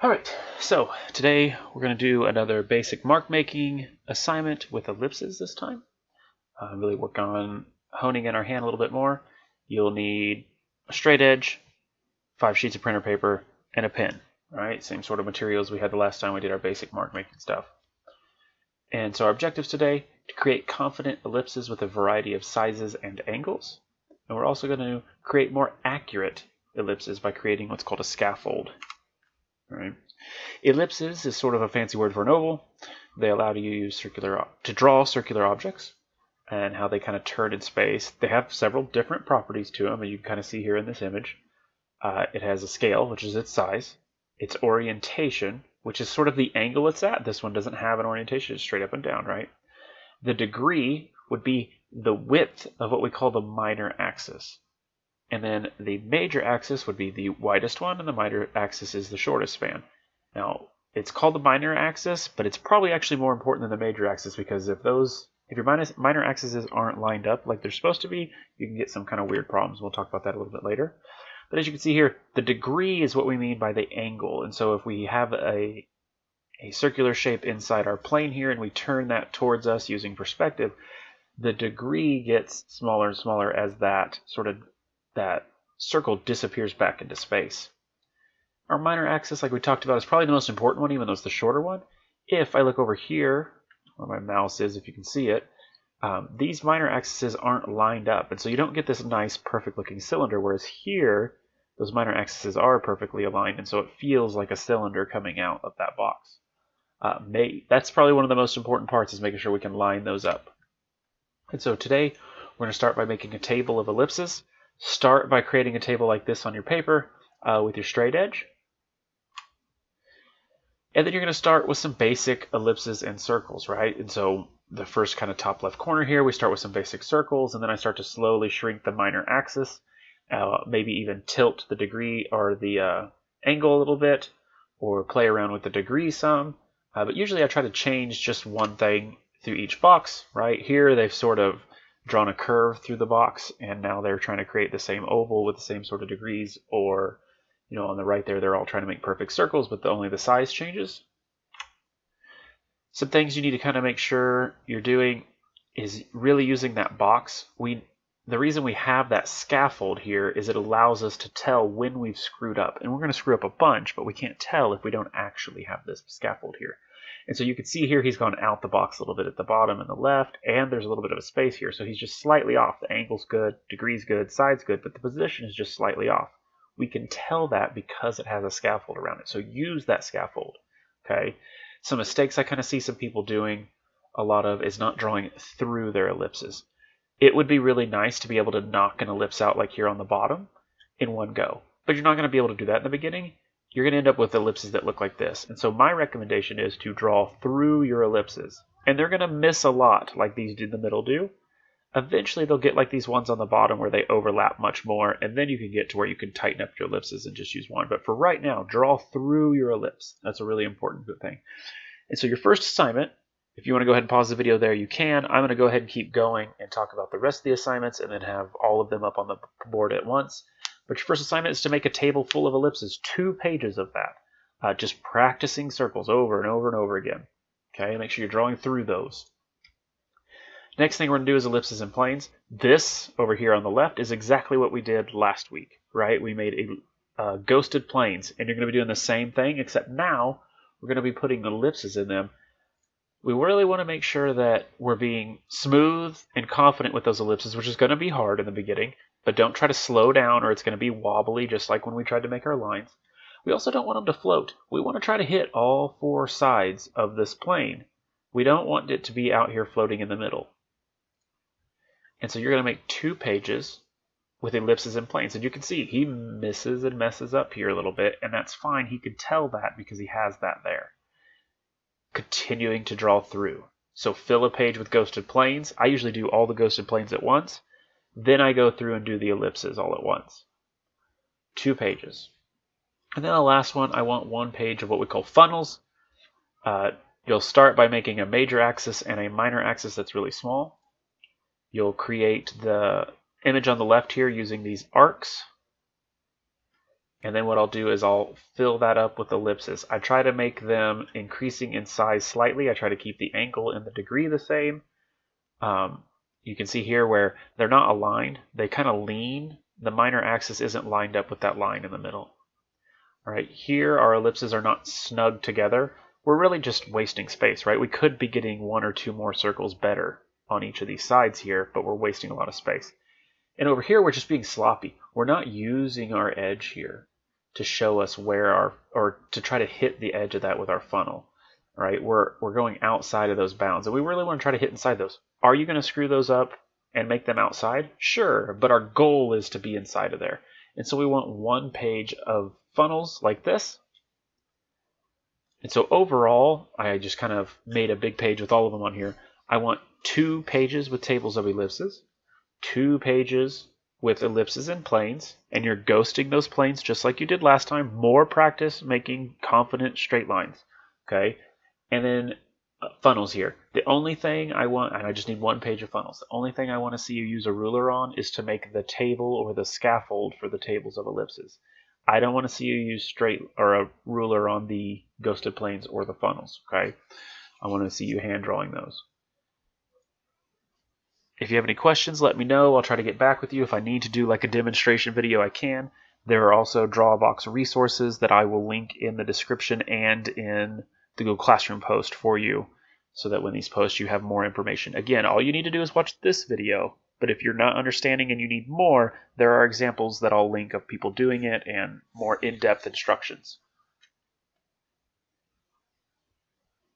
Alright, so today we're going to do another basic mark making assignment with ellipses this time. Really work on honing in our hand a little bit more. You'll need a straight edge, 5 sheets of printer paper, and a pen. Alright, same sort of materials we had the last time we did our basic mark making stuff. And so our objectives today, to create confident ellipses with a variety of sizes and angles. And we're also going to create more accurate ellipses by creating what's called a scaffold. Right. Ellipses is sort of a fancy word for an oval. They allow you to draw circular objects and how they kind of turn in space. They have several different properties to them, and you can kind of see here in this image. It has a scale, which is its size, its orientation, which is sort of the angle it's at. This one doesn't have an orientation, it's straight up and down, right? The degree would be the width of what we call the minor axis. And then the major axis would be the widest one, and the minor axis is the shortest span. Now, it's called the minor axis, but it's probably actually more important than the major axis, because if your minor axes aren't lined up like they're supposed to be, you can get some kind of weird problems. We'll talk about that a little bit later. But as you can see here, the degree is what we mean by the angle. And so if we have a circular shape inside our plane here, and we turn that towards us using perspective, the degree gets smaller and smaller as that circle disappears back into space. Our minor axis, like we talked about, is probably the most important one, even though it's the shorter one. If I look over here, where my mouse is, if you can see it, these minor axes aren't lined up, and so you don't get this nice, perfect-looking cylinder, whereas here, those minor axes are perfectly aligned, and so it feels like a cylinder coming out of that box. That's probably one of the most important parts, is making sure we can line those up. And so today, we're going to start by making a table of ellipses. Start by creating a table like this on your paper with your straight edge. And then you're going to start with some basic ellipses and circles, right? And so the first kind of top left corner here, we start with some basic circles, and then I start to slowly shrink the minor axis, maybe even tilt the degree or the angle a little bit, or play around with the degree some. But usually I try to change just one thing through each box, right? Here they've sort of drawn a curve through the box, and now they're trying to create the same oval with the same sort of degrees, or on the right there, they're all trying to make perfect circles, but only the size changes. Some things you need to kind of make sure you're doing is really using that box. The reason we have that scaffold here is it allows us to tell when we've screwed up, and we're going to screw up a bunch, but we can't tell if we don't actually have this scaffold here. And so you can see here he's gone out the box a little bit at the bottom and the left, and there's a little bit of a space here. So he's just slightly off. The angle's good, degree's good, side's good, but the position is just slightly off. We can tell that because it has a scaffold around it. So use that scaffold, okay? Some mistakes I kind of see some people doing a lot of is not drawing through their ellipses. It would be really nice to be able to knock an ellipse out like here on the bottom in one go, but you're not going to be able to do that in the beginning. You're going to end up with ellipses that look like this. And so my recommendation is to draw through your ellipses. And they're going to miss a lot like these in the middle do. Eventually they'll get like these ones on the bottom where they overlap much more, and then you can get to where you can tighten up your ellipses and just use one. But for right now, draw through your ellipse. That's a really important thing. And so your first assignment, if you want to go ahead and pause the video there, you can. I'm going to go ahead and keep going and talk about the rest of the assignments and then have all of them up on the board at once. But your first assignment is to make a table full of ellipses, 2 pages of that. Just practicing circles over and over and over again. Okay, make sure you're drawing through those. Next thing we're going to do is ellipses and planes. This over here on the left is exactly what we did last week, right? We made a ghosted planes, and you're going to be doing the same thing, except now we're going to be putting ellipses in them. We really want to make sure that we're being smooth and confident with those ellipses, which is going to be hard in the beginning. But don't try to slow down or it's going to be wobbly, just like when we tried to make our lines. We also don't want them to float. We want to try to hit all 4 sides of this plane. We don't want it to be out here floating in the middle. And so you're going to make 2 pages with ellipses and planes. And you can see he misses and messes up here a little bit, and that's fine. He can tell that because he has that there. Continuing to draw through. So fill a page with ghosted planes. I usually do all the ghosted planes at once. Then I go through and do the ellipses all at once. 2 pages. And then the last one, I want 1 page of what we call funnels. You'll start by making a major axis and a minor axis that's really small. You'll create the image on the left here using these arcs. And then what I'll do is I'll fill that up with ellipses. I try to make them increasing in size slightly. I try to keep the angle and the degree the same. You can see here where they're not aligned. They kind of lean. The minor axis isn't lined up with that line in the middle. All right, here our ellipses are not snug together. We're really just wasting space, right? We could be getting one or two more circles better on each of these sides here, but we're wasting a lot of space. And over here, we're just being sloppy. We're not using our edge here to show us where our, or to try to hit the edge of that with our funnel. All right, we're going outside of those bounds, and we really want to try to hit inside those. Are you going to screw those up and make them outside? Sure, but our goal is to be inside of there. And so we want one page of funnels like this. And so overall, I just kind of made a big page with all of them on here. I want 2 pages with tables of ellipses, 2 pages with ellipses and planes, and you're ghosting those planes just like you did last time. More practice making confident straight lines. Okay, and then funnels here. The only thing I want, and I just need 1 page of funnels, the only thing I want to see you use a ruler on is to make the table or the scaffold for the tables of ellipses. I don't want to see you use straight or a ruler on the ghosted planes or the funnels. Okay, I want to see you hand drawing those. If you have any questions, let me know. I'll try to get back with you. If I need to do like a demonstration video, I can. There are also Drawabox resources that I will link in the description and in the Google Classroom post for you, so that when these posts you have more information. Again, all you need to do is watch this video, but if you're not understanding and you need more, there are examples that I'll link of people doing it and more in-depth instructions.